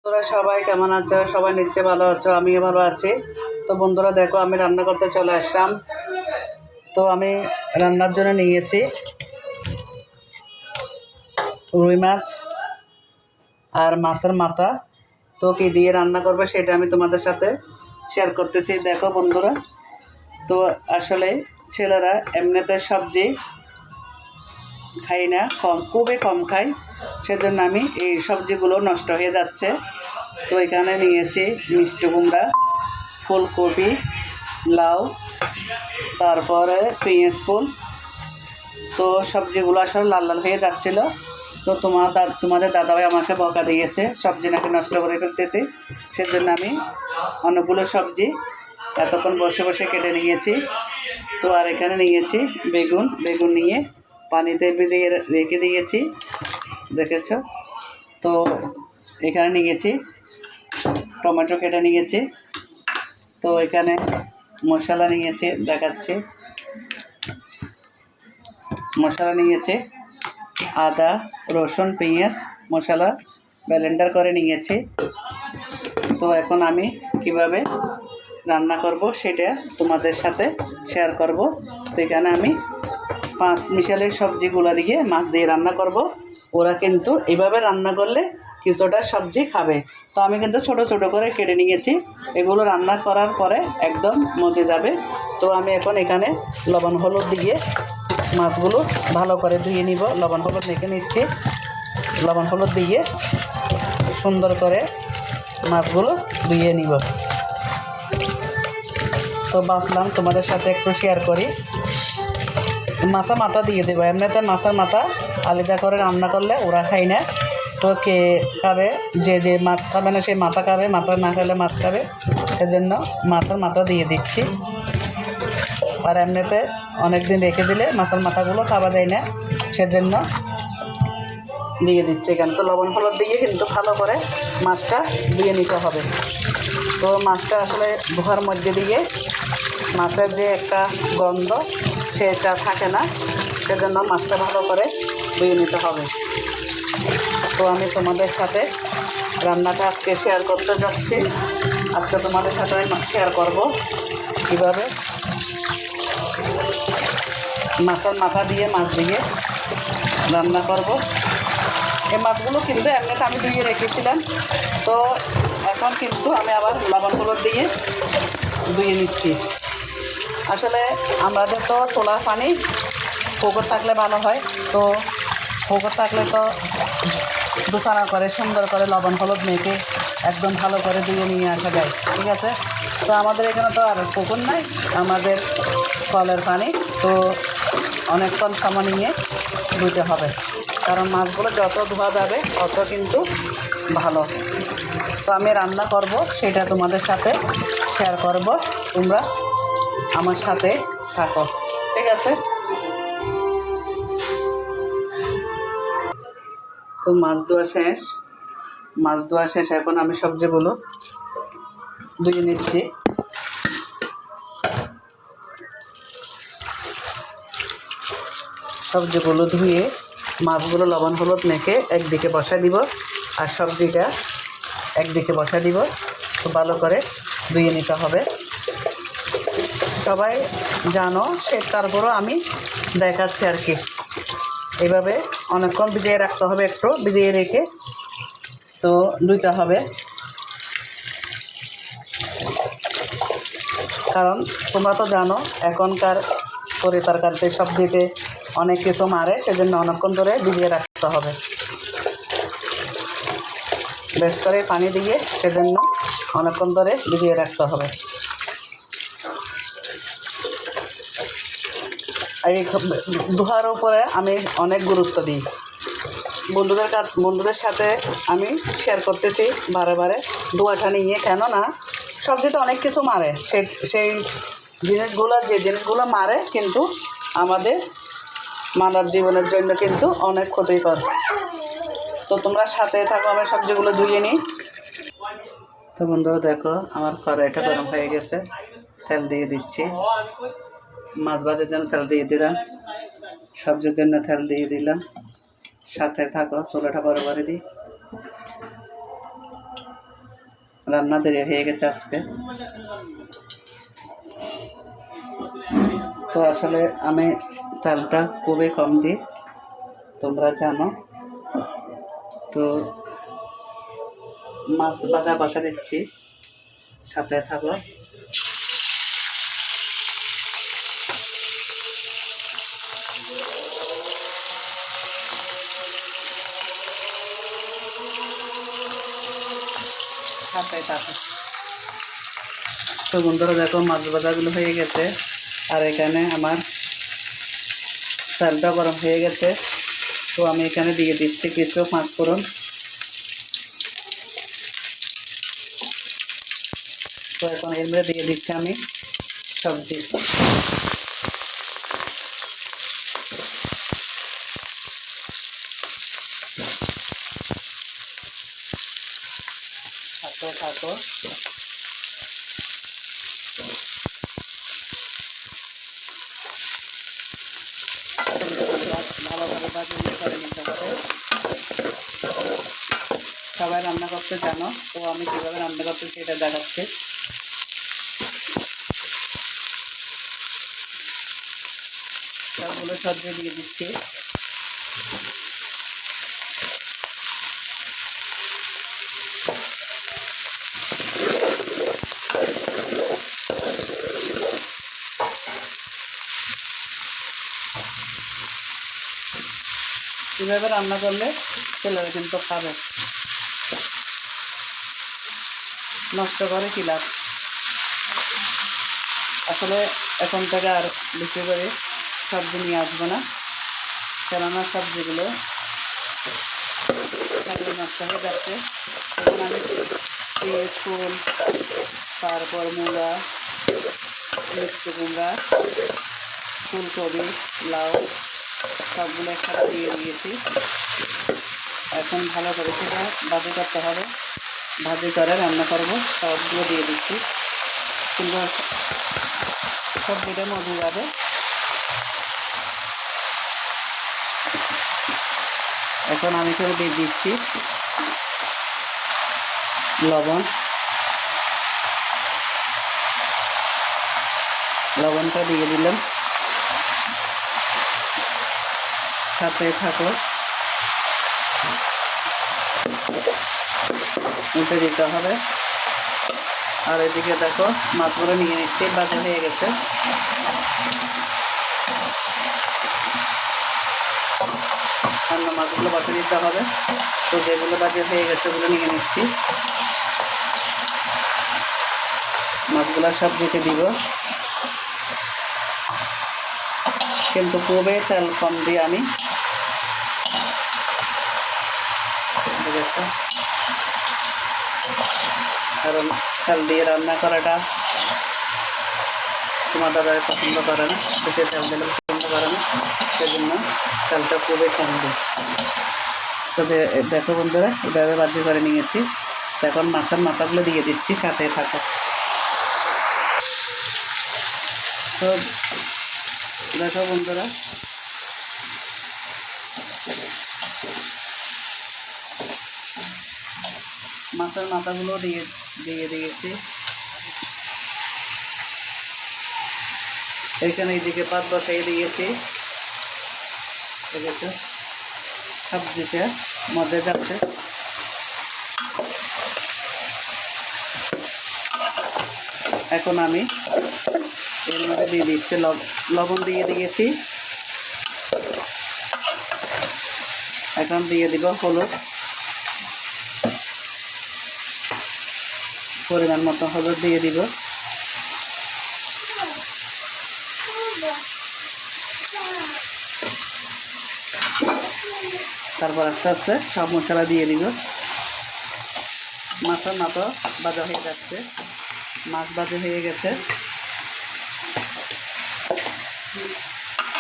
তোরা সবাই কেমন আছো? সবাই নিশ্চয় ভালো আছো, আমিও ভালো আছি। তো বন্ধুরা দেখো, আমি রান্না করতে চলে আসলাম। তো আমি রান্নার জন্য নিয়েছি রুই মাছ আর মাছের মাথা। তো কী দিয়ে রান্না করবো সেটা আমি তোমাদের সাথে শেয়ার করতেছি। দেখো বন্ধুরা, তো আসলে ছেলেরা এমনিতে সবজি খাই না, খুবই কম খাই, সেজন্য আমি এই সবজিগুলো নষ্ট হয়ে যাচ্ছে। তো এখানে নিয়েছি মিষ্টি কুমড়া, ফুলকপি, লাউ, তারপরে পেঁয়াজ ফুল। তো সবজিগুলো আসলে লাল লাল হয়ে যাচ্ছিল। তো তোমাদের দাদাভাই আমাকে বকা দিয়েছে, সবজি নাকি নষ্ট করে ফেলতেছি। সেজন্য আমি অনেকগুলো সবজি এতক্ষণ বসে বসে কেটে নিয়েছি। তো আর এখানে নিয়েছি বেগুন নিয়ে পানিতে ভিজিয়ে রেখে দিয়েছি, দেখেছ। তো এখানে নিয়েছি টমেটো কেটে নিয়েছি। তো এখানে মশলা নিয়েছি, দেখাচ্ছি। মশলা নিয়েছি আদা, রসুন, পেঁয়াজ মশলা ব্লেন্ডার করে নিয়েছি। তো এখন আমি কিভাবে রান্না করব সেটা তোমাদের সাথে শেয়ার করব। তো এখানে আমি 5 মিশালি সবজিগুলো দিয়ে মাছ দিয়ে রান্না করব। ওরা কিন্তু এইভাবে রান্না করলে কিছুটা সবজি খাবে। তো আমি কিন্তু ছোট ছোট করে কেটে নিয়েছি। এগুলো রান্না করার পরে একদম মজে যাবে। তো আমি এখন এখানে লবণ হলুদ দিয়ে মাছগুলো ভালো করে ধুয়ে নিব। লবণ হলুদ মেখে নিচ্ছি। লবণ হলুদ দিয়ে সুন্দর করে মাছগুলো ধুয়ে নিব। তো ভাবলাম তোমাদের সাথে একটু শেয়ার করি। মাছের মাথা দিয়ে দেবো। এমনিতে মাছের মাথা আলাদা করে রান্না করলে ওরা খায় না। তো কে খাবে? যে মাছ খাবে না সে মাথা খাবে, মাথা না খেলে মাছ খাবে। সেজন্য মাছের মাথা দিয়ে দিচ্ছি। আর এমনিতে অনেক দিন রেখে দিলে মাছের মাথাগুলো খাওয়া যায় না, সেজন্য দিয়ে দিচ্ছি এখানে। তো লবণ হলুদ দিয়ে কিন্তু ভালো করে মাছটা ধুয়ে নিতে হবে। তো মাছটা আসলে ধোয়ার মধ্যে দিয়ে মাছের যে একটা গন্ধ সেটা থাকে না, সেজন্য মাছটা ভালো করে ধুয়ে নিতে হবে। তো আমি তোমাদের সাথে রান্নাটা আজকে শেয়ার করতে যাচ্ছি। আজকে তোমাদের সাথে আমি শেয়ার করব কীভাবে মাছের মাথা দিয়ে মাছ দিয়ে রান্না করব। এই মাছগুলো কিন্তু এমনিতে আমি ধুয়ে রেখেছিলাম। তো এখন কিন্তু আমি আবার লবণ হলুদ দিয়ে ধুয়ে নিচ্ছি। আসলে আমাদের তো তোলার পানি পুকুর থাকলে ভালো হয়। তো পুকুর থাকলে তো দুসানা করে সুন্দর করে লবণ হলুদ মেখে একদম ভালো করে ধুয়ে নিয়ে আসা যায়, ঠিক আছে। তো আমাদের এখানে তো আর পুকুর নাই, আমাদের কলের পানি। তো অনেকক্ষণ সময় নিয়ে ধুতে হবে, কারণ মাছগুলো যত ধোয়া যাবে তত কিন্তু ভালো। তো আমি রান্না করব সেটা তোমাদের সাথে শেয়ার করব, তোমরা আমার সাথে থাকো, ঠিক আছে। তো মাছ ধোয়া শেষ। এখন আমি সবজিগুলো ধুয়ে নিচ্ছি। সবজিগুলো ধুয়ে মাছগুলো লবণ হলুদ মেখে একদিকে বসা দিব, আর সবজিটা একদিকে বসা দিব। তো ভালো করে ধুয়ে নিতে হবে। সবাই জানো সে, তারপরও আমি দেখাচ্ছি আর কি। এইভাবে অনেকক্ষণ ভিজিয়ে রাখতে হবে, একটু ভিজিয়ে রেখে তো ধুইতে হবে। কারণ তোমরা তো জানো এখনকার তরকারিতে সবজিতে অনেক কিছু মারে, সেজন্য অনেকক্ষণ ধরে ভিজিয়ে রাখতে হবে বেশ করে পানি দিয়ে, সেজন্য অনেকক্ষণ ধরে ভিজিয়ে রাখতে হবে। এই ধোয়ার উপরে আমি অনেক গুরুত্ব দিই। বন্ধুদের সাথে আমি শেয়ার করতেছি বারে বারে ধোয়াটা নিয়ে। কেননা সবজিতে অনেক কিছু মারে, সেই জিনিসগুলো মারে কিন্তু আমাদের মানব জীবনের জন্য কিন্তু অনেক ক্ষতিকর। তো তোমরা সাথে থাকো, আমি সবজিগুলো ধুয়ে নিই। তো বন্ধুরা দেখো, আমার কড়াইটা গরম হয়ে গেছে, তেল দিয়ে দিচ্ছি। মাছ ভাজার জন্য তেল দিয়ে দিলাম, সবজির জন্য তেল দিয়ে দিলাম। সাথে থাকো, চুলাটা বরাবরই দিই। রান্না দেরি হয়ে গেছে আজকে। তো আসলে আমি তেলটা খুবই কম দিই, তোমরা জানো। তো মাছ ভাজা বসা দিচ্ছি, সাথে থাকো। সাথে থাকো। তো বন্ধুরা দেখো মাছ ভাজাগুলো হয়ে গেছে, আর এখানে আমার তেলটা গরম হয়ে গেছে। তো আমি এখানে দিয়ে দিচ্ছি কিছু পাঁচফোড়ন। তো এখন এর মধ্যে দিয়ে দিচ্ছি আমি সবজি। থাকো থাকো। ভালোভাবে ভাজিয়ে করে নিতে হবে। সবাই রান্না করতে জানো, তো আমি কীভাবে রান্না করতে সেটা দেখাচ্ছি। সবগুলো সবজি দিয়ে দিচ্ছি। কীভাবে রান্না করলে ছেলেরা কিন্তু খাবে, নষ্ট করে কী লাভ। আসলে এখন থেকে আর বেশি করে সবজি নিয়ে আসবো না, কেননা সবজিগুলো নষ্ট হয়ে যাচ্ছে। এখন আমি পেঁয়াজ, ফুল, তারপর মূলা, মিষ্টি কুমড়া, ফুলকপি, লাউ সবগুলো একসাথে দিয়ে দিয়েছি। এখন ভালো করে সেটা ভাজি করতে হবে, ভাজি করে রান্না করবো। সবগুলো দিয়ে দিচ্ছি, কিন্তু সবজিটা মজে যাবে। এখন আমি করে দিয়ে দিচ্ছি লবণ। লবণটা দিয়ে দিলাম, সাথে থাকো। উঠে দিতে হবে। আর এদিকে দেখো মাছগুলো নিয়ে নিচ্ছি, ভাজা হয়ে গেছে। অন্য মাছগুলো বসে দিতে হবে। তো যেগুলো ভাজা হয়ে গেছে ওগুলো নিয়ে নিচ্ছি, মাছগুলো সব দিতে দিব। কিন্তু খুবই তেল কম দিয়ে আমি, কারণ তেল দিয়ে রান্না করাটা তোমার দাদা পছন্দ করে না, বেশি তেল দিলে পছন্দ করে না, সেজন্য তেলটা খুবই কম দিই। তো দেখো বন্ধুরা এভাবে ভাজি করে নিয়েছি। এখন মাছের মাথাগুলো দিয়ে দিচ্ছি, সাথে থাকো। তো দেখো বন্ধুরা মাছের মাথাগুলো দিয়ে দিয়েছি। এইখানে এইদিকে পাত বসাই দিয়েছি। ঠিক আছে, সবজিটা মধ্যে যাচ্ছে। এখন আমি এর মধ্যে দিয়ে দিচ্ছি লবণ দিয়ে দিয়েছি। এখন দিয়ে দিব হলুদ, পরিমাণ মতো হলুদ দিয়ে দিব। তারপর আস্তে আস্তে সব মশলা দিয়ে দিব। মাছের মাথা ভাজা হয়ে যাচ্ছে, মাছ ভাজা হয়ে গেছে।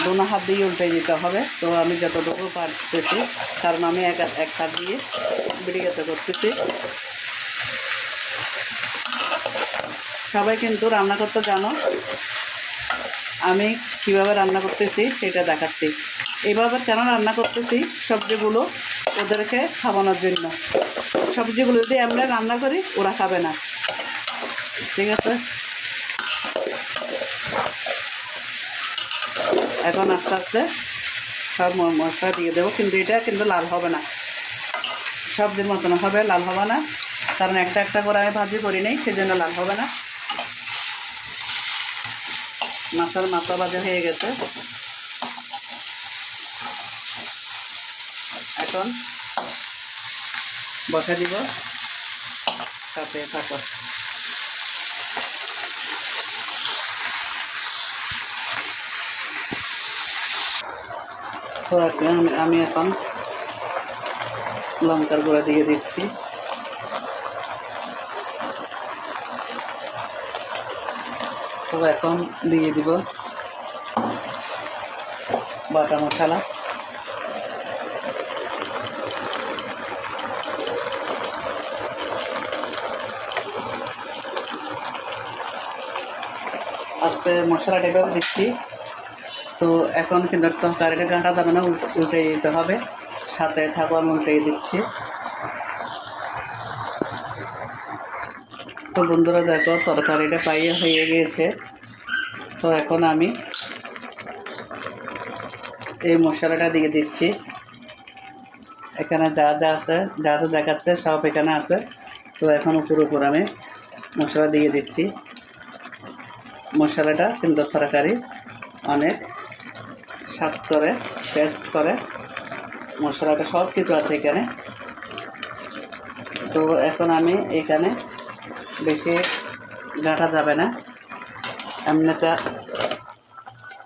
দোনো হাত দিয়ে উল্টে দিতে হবে। তো আমি যতটুকু পারতেছি, কারণ আমি এক হাত দিয়ে ভিডিওতে করতেছি। সবাই কিন্তু রান্না করতে জানো, আমি কিভাবে রান্না করতেছি সেটা দেখাচ্ছি। এইভাবে কেন রান্না করতেছি, সবজিগুলো ওদেরকে খাওয়ানোর জন্য। সবজিগুলো যদি আমরা রান্না করি ওরা খাবে না, ঠিক আছে। এখন আস্তে আস্তে সব মশলা দিয়ে দেবো, কিন্তু এটা কিন্তু লাল হবে না, সবজির মতন হবে, লাল হবে না, কারণ একটা একটা করে আমি ভাজি করি নেই, সেজন্য লাল হবে না। মাছের মাথা ভাজা হয়ে গেছে, এখন বসা দিব, সাথে থাকো। তো আমি এখন লঙ্কার গুঁড়া দিয়ে দিচ্ছি, তো এখন দিয়ে দিব বাটা মশলা, আস্তে মশলাটা এভাবে দিচ্ছি। তো এখন কিন্তু তরকারিটা গাঁটা যাবে না, উল্টে দিতে হবে, সাথে থাকো, আমি উল্টে দিচ্ছি। তো বন্ধুরা দেখো তরকারিটা পাইয়ে হয়ে গিয়েছে। তো এখন আমি এই মশলাটা দিয়ে দিচ্ছি, এখানে যা যা আছে দেখাচ্ছে সব এখানে আছে। তো এখন উপর আমি মশলা দিয়ে দিচ্ছি। মশলাটা কিন্তু তরকারি অনেক স্বাদ করে, টেস্ট করে, মশলাটা সব কিছু আছে এখানে। তো এখন আমি এখানে বেশি গাঁটা যাবে না, এমনিটা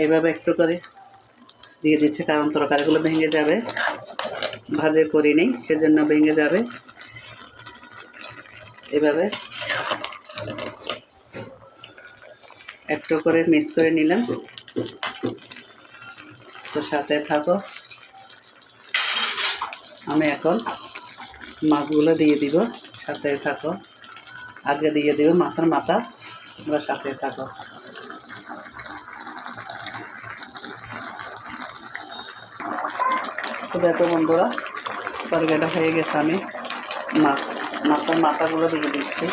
এইভাবে একটু করে দিয়ে দিচ্ছি, কারণ তরকারিগুলো ভেঙে যাবে, ভাজি করি নেই সেজন্য ভেঙে যাবে। এভাবে একটু করে মিক্স করে নিলাম। তো সাথে থাকো, আমি এখন মাছগুলো দিয়ে দিব, সাথে থাকো। আগে দিয়ে দিব মাছের মাথা, তোমরা সাথে থাকো। তো দেখো বন্ধুরা তরকারিটা হয়ে গেছে, আমি মাছের মাথাগুলো দিয়ে দিচ্ছি,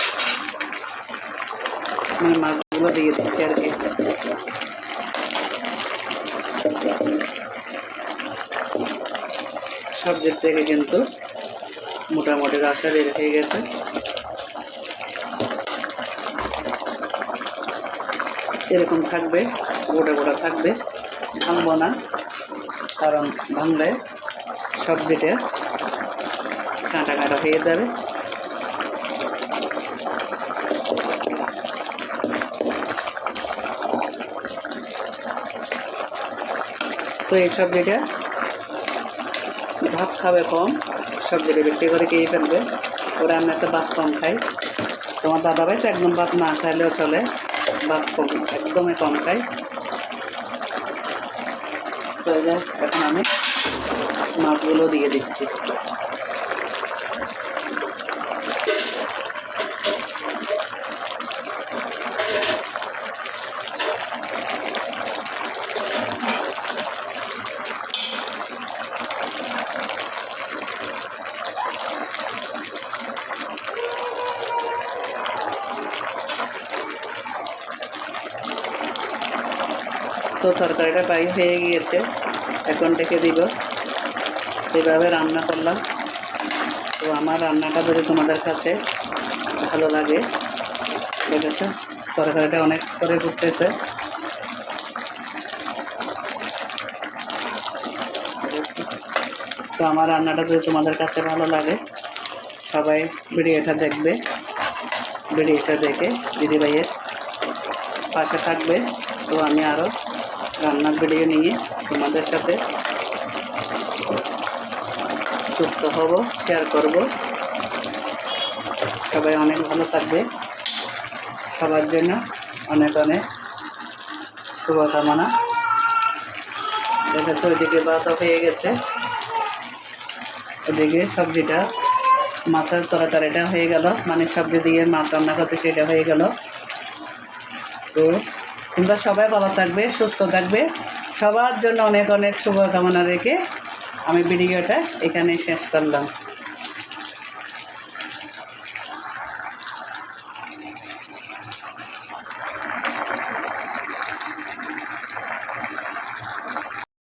মানে মাছগুলো দিয়ে দিচ্ছি আর কি। সবজির থেকে কিন্তু মোটামুটি রসা বের হয়ে গেছে। এরকম থাকবে, গোটা গোটা থাকবে, ভাঙবো না, কারণ ভাঙলে সবজিটা কাঁটা কাঁটা হয়ে যাবে। তো এই সবজিটা ভাত খাবে কম, সবজিটা বেশি করে খেয়ে ফেলবে, ওরা আমরা একটা ভাত কম খাই। তোমার দাদাভাই তো একদম ভাত না খাইলেও চলে, ভাত কম, একদমই কম খাই। তো এখন আমি মাছগুলো দিয়ে দিচ্ছি। তো তরকারিটা প্রায় হয়ে গিয়েছে, এখন ডেকে দিব। এভাবে রান্না করলাম। তো আমার রান্নাটা যদি তোমাদের কাছে ভালো লাগে, দেখেছো তরকারিটা অনেক করে ঘুরতেছে। তো আমার রান্নাটা যদি তোমাদের কাছে ভালো লাগে, সবাই ভিডিওটা দেখবে, ভিডিওটা দেখে দিদিভাইয়ের পাশে থাকবে। তো আমি আরও রান্নার ভিডিও নিয়ে তোমাদের সাথে যুক্ত হব, শেয়ার করব। সবাই অনেক ভালো থাকবে, সবার জন্য অনেক অনেক শুভকামনা। দেখেছো ওইদিকে ভাত হয়ে গেছে, ওদিকে সবজিটা মাছের তরকারিটা হয়ে গেল, মানে সবজি দিয়ে মাছ রান্না করছে সেটা হয়ে গেল। তো তোমরা সবাই ভালো থাকবে, সুস্থ থাকবে, সবার জন্য অনেক অনেক শুভকামনা রেখে আমি ভিডিওটা এখানেই শেষ করলাম।